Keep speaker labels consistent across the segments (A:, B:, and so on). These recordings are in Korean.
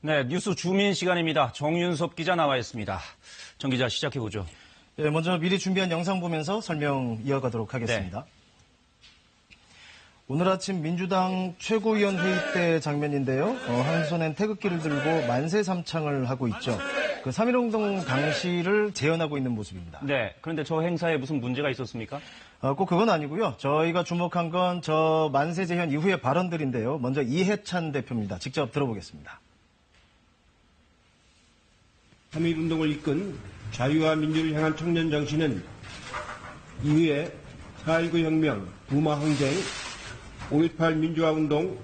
A: 네, 뉴스 주민 시간입니다. 정윤섭 기자 나와 있습니다. 정 기자 시작해보죠.
B: 네, 먼저 미리 준비한 영상 보면서 설명 이어가도록 하겠습니다. 네. 오늘 아침 민주당 최고위원 회의 때 장면인데요. 한 손엔 태극기를 들고 만세 삼창을 하고 있죠. 그 3.1운동 당시를 재현하고 있는 모습입니다.
A: 네, 그런데 저 행사에 무슨 문제가 있었습니까?
B: 꼭 그건 아니고요. 저희가 주목한 건 저 만세 재현 이후의 발언들인데요. 먼저 이해찬 대표입니다. 직접 들어보겠습니다.
C: 3.1운동을 이끈 자유와 민주를 향한 청년 정신은 이후에 4.19 혁명, 부마 항쟁, 5.18 민주화운동,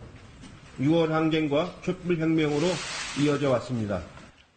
C: 6월 항쟁과 촛불혁명으로 이어져 왔습니다.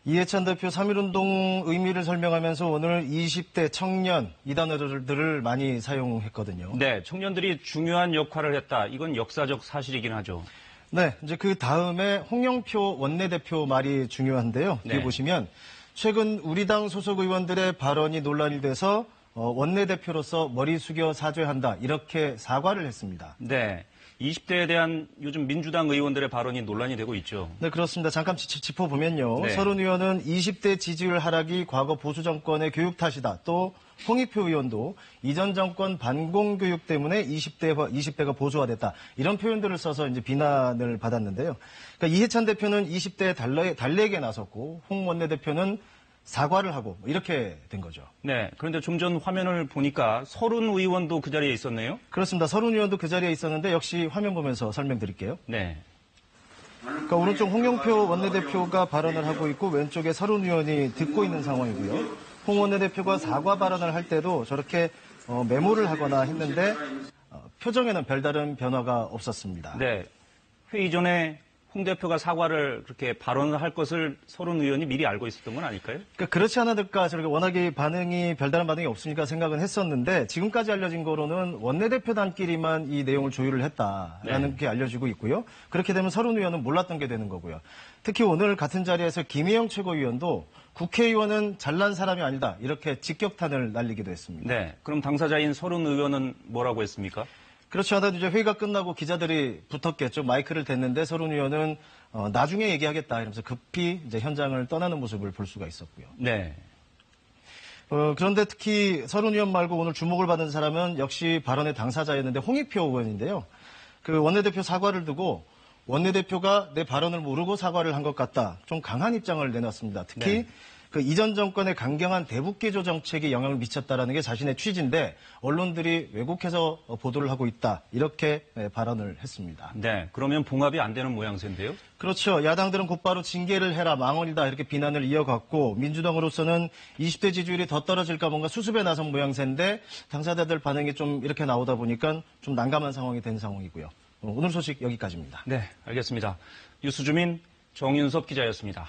B: 이해찬 대표 3.1운동 의미를 설명하면서 오늘 20대 청년 이 단어들을 많이 사용했거든요.
A: 네, 청년들이 중요한 역할을 했다. 이건 역사적 사실이긴 하죠.
B: 네, 이제 그 다음에 홍영표 원내대표 말이 중요한데요.
A: 네.
B: 여기 보시면 최근 우리 당 소속 의원들의 발언이 논란이 돼서 원내대표로서 머리 숙여 사죄한다. 이렇게 사과를 했습니다.
A: 네. 20대에 대한 요즘 민주당 의원들의 발언이 논란이 되고 있죠.
B: 네, 그렇습니다. 잠깐 짚어보면요.
A: 네.
B: 서른 의원은 20대 지지율 하락이 과거 보수 정권의 교육 탓이다. 또 홍익표 의원도 이전 정권 반공교육 때문에 20대가 보수화됐다. 이런 표현들을 써서 이제 비난을 받았는데요. 그러니까 이해찬 대표는 20대에 달래기에 나섰고 홍 원내대표는 사과를 하고 이렇게 된 거죠.
A: 네. 그런데 좀 전 화면을 보니까 서른 의원도 그 자리에 있었네요.
B: 그렇습니다. 서른 의원도 그 자리에 있었는데 역시 화면 보면서 설명드릴게요.
A: 네.
B: 그러니까 오른쪽 홍영표 원내대표가 발언을 하고 있고 왼쪽에 서른 의원이 듣고 있는 상황이고요. 홍 원내대표가 사과 발언을 할 때도 저렇게 메모를 하거나 했는데 표정에는 별다른 변화가 없었습니다.
A: 네. 회의 전에 홍 대표가 사과를 그렇게 발언을 할 것을 서른 의원이 미리 알고 있었던 건 아닐까요?
B: 그러니까 그렇지 않을까 저렇게 워낙에 별다른 반응이 없으니까 생각은 했었는데 지금까지 알려진 거로는 원내대표단끼리만 이 내용을 조율을 했다라는 게 알려지고 있고요. 그렇게 되면 서른 의원은 몰랐던 게 되는 거고요. 특히 오늘 같은 자리에서 김혜영 최고위원도 국회의원은 잘난 사람이 아니다 이렇게 직격탄을 날리기도 했습니다.
A: 네. 그럼 당사자인 서른 의원은 뭐라고 했습니까?
B: 그렇지 않아도 이제 회의가 끝나고 기자들이 붙었겠죠. 마이크를 댔는데 서른 의원은 나중에 얘기하겠다 이러면서 급히 이제 현장을 떠나는 모습을 볼 수가 있었고요.
A: 네.
B: 그런데 특히 서른 의원 말고 오늘 주목을 받은 사람은 역시 발언의 당사자였는데 홍익표 의원인데요. 그 원내대표 사과를 두고 원내대표가 내 발언을 모르고 사과를 한 것 같다. 좀 강한 입장을 내놨습니다. 특히
A: 네.
B: 그 이전 정권의 강경한 대북기조 정책이 영향을 미쳤다라는 게 자신의 취지인데 언론들이 왜곡해서 보도를 하고 있다. 이렇게 발언을 했습니다.
A: 네. 그러면 봉합이 안 되는 모양새인데요?
B: 그렇죠. 야당들은 곧바로 징계를 해라, 망언이다 이렇게 비난을 이어갔고 민주당으로서는 20대 지지율이 더 떨어질까 뭔가 수습에 나선 모양새인데 당사자들 반응이 좀 이렇게 나오다 보니까 좀 난감한 상황이 된 상황이고요. 오늘 소식 여기까지입니다.
A: 네, 알겠습니다. 뉴스 주민 정윤섭 기자였습니다.